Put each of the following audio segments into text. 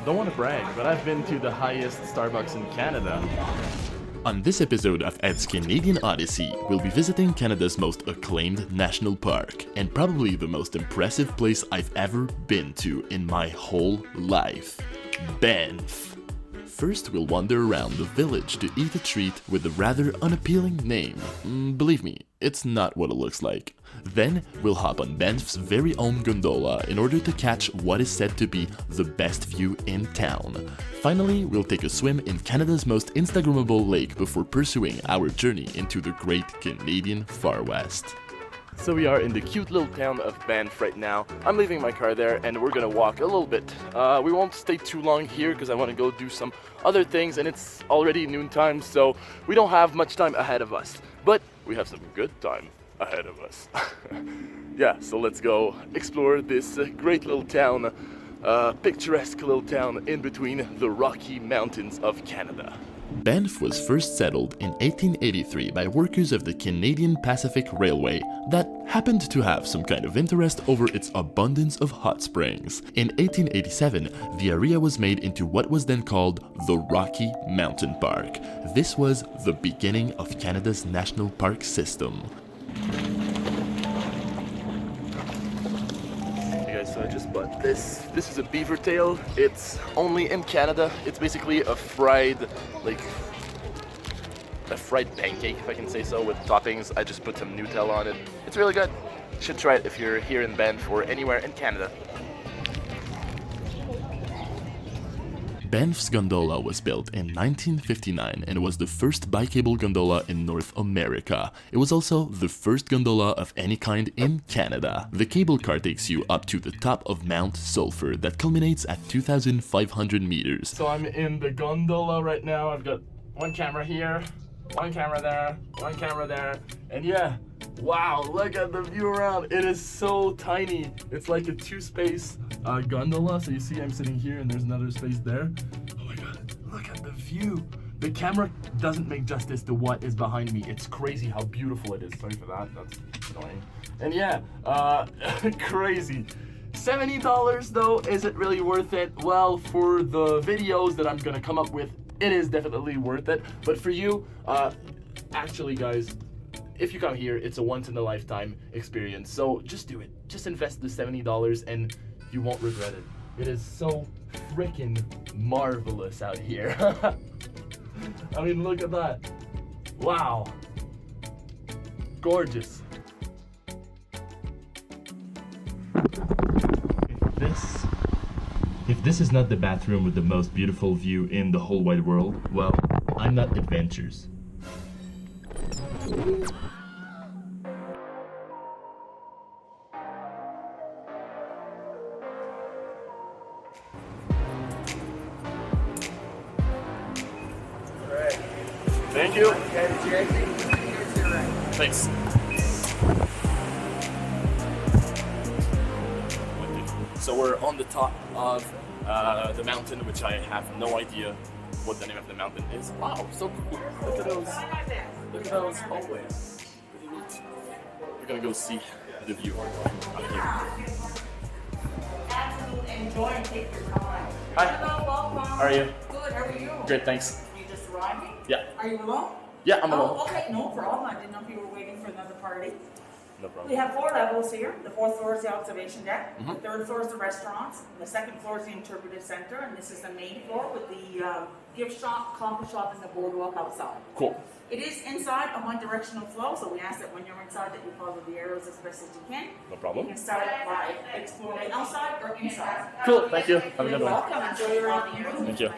Don't want to brag, but I've been to the highest Starbucks in Canada. On this episode of Ed's Canadian Odyssey, we'll be visiting Canada's most acclaimed national park, and probably the most impressive place I've ever been to in my whole life, Banff. First, we'll wander around the village to eat a treat with a rather unappealing name. Believe me, it's not what it looks like. Then, we'll hop on Banff's very own gondola in order to catch what is said to be the best view in town. Finally, we'll take a swim in Canada's most Instagrammable lake before pursuing our journey into the great Canadian Far West. So we are in the cute little town of Banff right now. I'm leaving my car there and we're gonna walk a little bit. We won't stay too long here because I want to go do some other things and it's already noontime, so we don't have much time ahead of us. But we have some good time ahead of us. Yeah, so let's go explore this great little town, picturesque little town in between the Rocky Mountains of Canada. Banff was first settled in 1883 by workers of the Canadian Pacific Railway that happened to have some kind of interest over its abundance of hot springs. In 1887, the area was made into what was then called the Rocky Mountain Park. This was the beginning of Canada's national park system. So I just bought this. This is a beaver tail. It's only in Canada. It's basically a fried pancake, if I can say so, with toppings. I just put some Nutella on it. It's really good. You should try it if you're here in Banff or anywhere in Canada. Banff's gondola was built in 1959 and was the first bicable gondola in North America. It was also the first gondola of any kind in Canada. The cable car takes you up to the top of Mount Sulphur that culminates at 2,500 meters. So I'm in the gondola right now. I've got one camera here, one camera there, one camera there, and yeah, wow, look at the view around. It is so tiny. It's like a two-space gondola. So you see I'm sitting here and there's another space there. Oh my god, look at the view. The camera doesn't make justice to what is behind me. It's crazy how beautiful it is. Sorry for that, that's annoying. And yeah, crazy. $70 though, is it really worth it? Well, for the videos that I'm gonna come up with, it is definitely worth it. But for you, actually guys, if you come here, it's a once-in-a-lifetime experience. So just do it. Just invest the $70 and you won't regret it. It is so freaking marvelous out here. I mean, look at that. Wow. Gorgeous. If this is not the bathroom with the most beautiful view in the whole wide world, well, I'm not adventures. Thank you. Thanks. So we're on the top of the mountain, which I have no idea what the name of the mountain is. Wow, so cool. Look at those hallways. Pretty neat. We're gonna go see the view out here. Absolutely enjoy and take your time. Hi. Hello, welcome. How are you? Good, how are you? Great, thanks. You just arriving? Yeah. Are you alone? Yeah, I'm alone. Oh, okay, no problem. I didn't know if you were waiting for another party. No We problem. have 4 levels here. The 4th floor is the observation deck. Mhm. The 3rd floor is the restaurants. And the 2nd floor is the interpretive center. And this is the main floor with the gift shop, coffee shop, and the boardwalk outside. Cool. It is inside a one-directional flow, so we ask that when you're inside that you follow the arrows as best as you can. No problem. You can start by exploring outside or inside. Cool, thank you. Have a good You're one. welcome. Enjoy your evening. Thank you.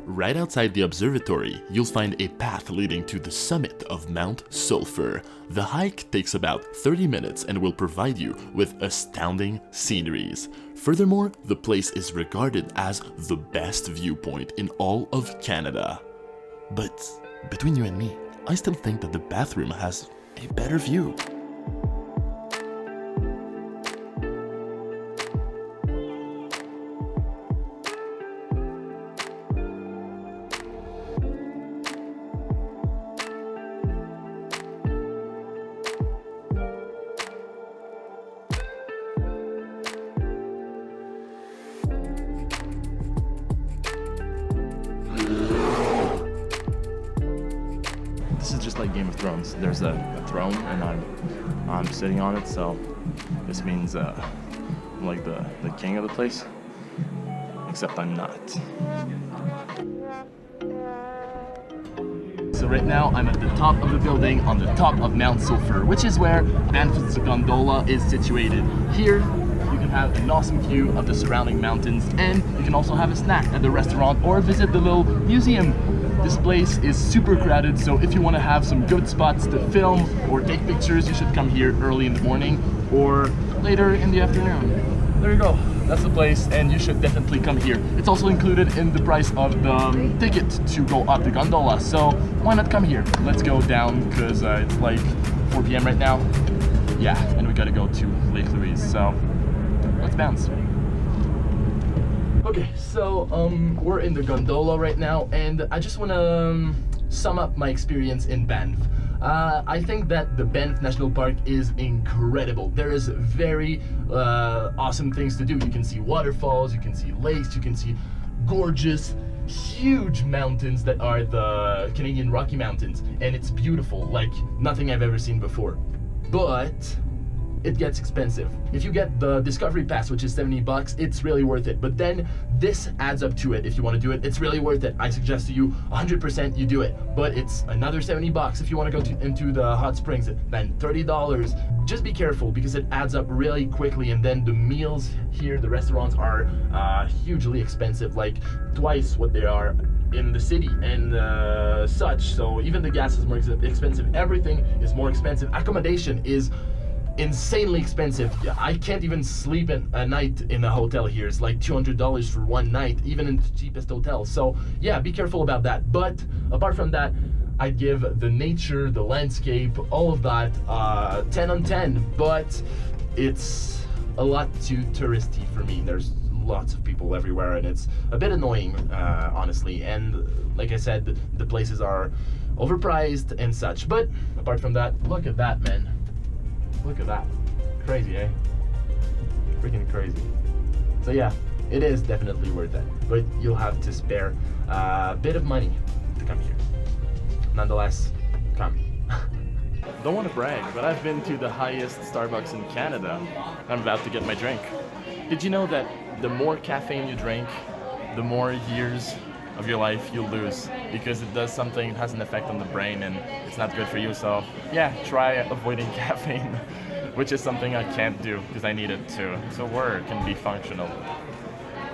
Right outside the observatory, you'll find a path leading to the summit of Mount Sulphur. The hike takes about 30 minutes and will provide you with astounding sceneries. Furthermore, the place is regarded as the best viewpoint in all of Canada. But between you and me, I still think that the bathroom has a better view. this is just like Game of Thrones. There's a throne, and I'm sitting on it, so this means I'm like the king of the place. Except I'm not. So right now I'm at the top of the building on the top of Mount Sulphur, which is where Banff Gondola is situated. Here you can have an awesome view of the surrounding mountains, and you can also have a snack at the restaurant or visit the little museum. This place is super crowded, so if you want to have some good spots to film or take pictures, you should come here early in the morning or later in the afternoon. There you go. That's the place, and you should definitely come here. It's also included in the price of the ticket to go up the gondola, so why not come here? Let's go down, because it's like 4 p.m. right now. Yeah, and we gotta go to Lake Louise, so let's bounce. Okay, so we're in the gondola right now, and I just want to sum up my experience in Banff. I think that the Banff National Park is incredible. There is very awesome things to do. You can see waterfalls, you can see lakes, you can see gorgeous, huge mountains that are the Canadian Rocky Mountains, and it's beautiful, like nothing I've ever seen before. But it gets expensive. If you get the Discovery Pass, which is $70, it's really worth it. But then this adds up to it. If you want to do it, it's really worth it. I suggest to you 100% you do it. But it's another $70 if you want to go into the hot springs, then $30. Just be careful because it adds up really quickly, and then the meals here, the restaurants are hugely expensive, like twice what they are in the city and such. So even the gas is more expensive. Everything is more expensive. Accommodation is insanely expensive. I can't even sleep a night in a hotel here. It's like $200 for one night, even in the cheapest hotels. So yeah, be careful about that. But apart from that, I'd give the nature, the landscape, all of that 10 on 10, but it's a lot too touristy for me. There's lots of people everywhere, and it's a bit annoying, honestly. And like I said, the places are overpriced and such. But apart from that, look at that, man. Look at that. Crazy, eh? Freaking crazy. So yeah, it is definitely worth it, but you'll have to spare a bit of money to come here. Nonetheless, come. Don't want to brag, but I've been to the highest Starbucks in Canada. I'm about to get my drink. Did you know that the more caffeine you drink, the more years of your life you'll lose, because it does something, it has an effect on the brain, and it's not good for you. So yeah, try avoiding caffeine, which is something I can't do because I need it so work can be functional.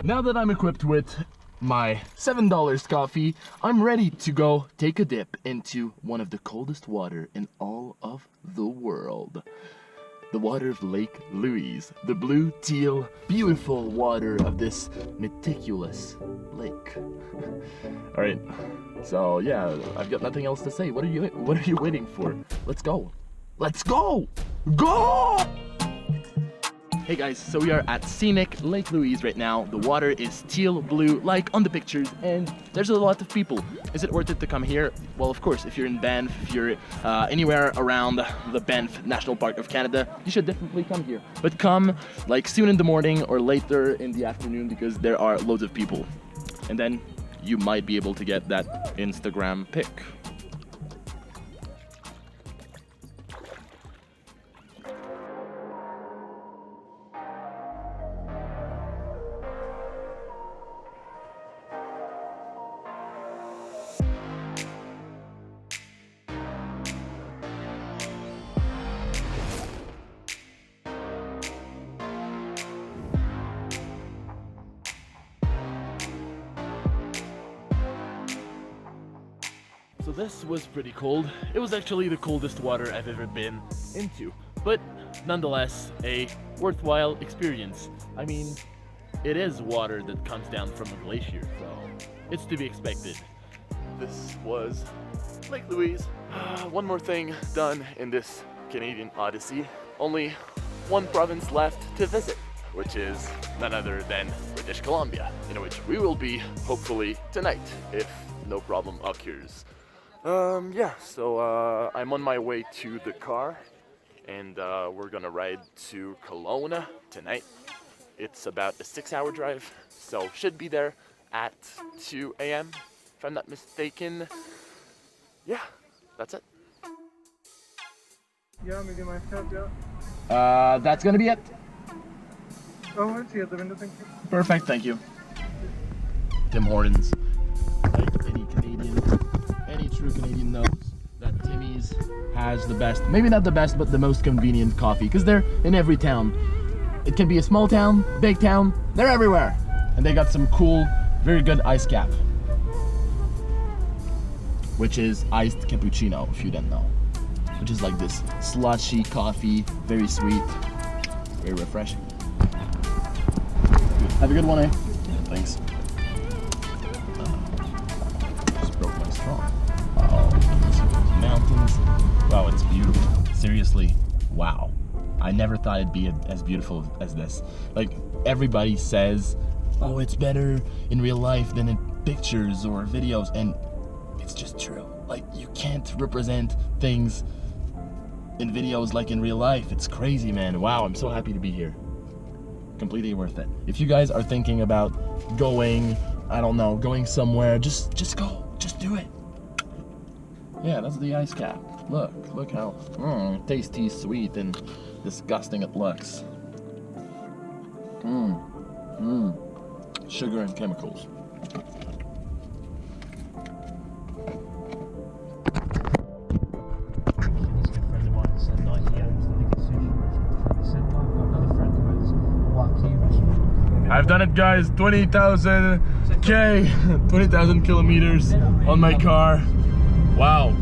Now that I'm equipped with my $7 coffee, I'm ready to go take a dip into one of the coldest water in all of the world. The water of Lake Louise, the blue teal, beautiful water of this meticulous lake. All right, so yeah, I've got nothing else to say. What are you waiting for? Let's go. Let's go! Go! Hey guys, so we are at scenic Lake Louise right now. The water is teal blue, like on the pictures, and there's a lot of people. Is it worth it to come here? Well, of course, if you're in Banff, if you're anywhere around the Banff National Park of Canada, you should definitely come here. But come like soon in the morning or later in the afternoon, because there are loads of people. And then you might be able to get that Instagram pic. So this was pretty cold. It was actually the coldest water I've ever been into, but nonetheless a worthwhile experience. I mean, it is water that comes down from a glacier, so it's to be expected. This was Lake Louise. One more thing done in this Canadian Odyssey. Only one province left to visit, which is none other than British Columbia, in which we will be hopefully tonight, if no problem occurs. Yeah, so I'm on my way to the car, and we're gonna ride to Kelowna tonight. It's about a 6-hour drive, so should be there at 2 a.m. if I'm not mistaken. Yeah, That's it. Yeah, medium ice cap, yeah. That's gonna be it. Oh, I see at the window, thank you. Perfect, thank you. Tim Hortons. Like any Canadian, any true Canadian knows that Timmy's has the best, maybe not the best, but the most convenient coffee, because they're in every town. It can be a small town, big town, they're everywhere. And they got some cool, very good ice cap, which is iced cappuccino, if you didn't know. Which is like this slushy coffee, very sweet, very refreshing. Have a good one, eh? Thanks. Just broke my straw. Wow, you can see those mountains. Wow, it's beautiful. Seriously, wow. I never thought it'd be as beautiful as this. Like, everybody says, oh, it's better in real life than in pictures or videos, and it's just true. Like, you can't represent things in videos like in real life. It's crazy, man. Wow, I'm so happy to be here. Completely worth it. If you guys are thinking about going, I don't know, going somewhere, just go. Just do it. Yeah, that's the ice cap. Look how tasty, sweet, and disgusting it looks. Sugar and chemicals. I've done it, guys. 20,000 kilometers on my car. Wow.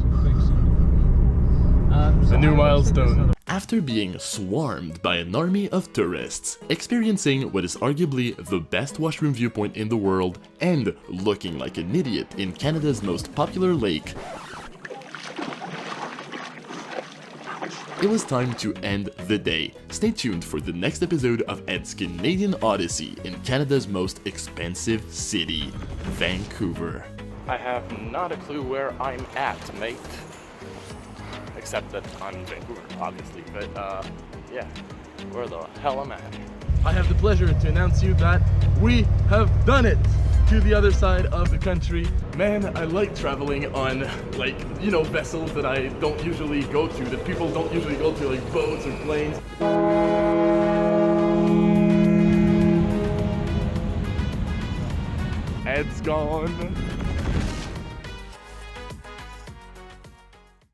A new milestone. After being swarmed by an army of tourists, experiencing what is arguably the best washroom viewpoint in the world, and looking like an idiot in Canada's most popular lake, it was time to end the day. Stay tuned for the next episode of Ed's Canadian Odyssey in Canada's most expensive city, Vancouver. I have not a clue where I'm at, mate. Except that I'm in Vancouver, obviously. But yeah, where the hell am I? I have the pleasure to announce you that we have done it to the other side of the country. Man, I like traveling on, like, you know, vessels that I don't usually go to, that people don't usually go to, like boats or planes. Ed's gone.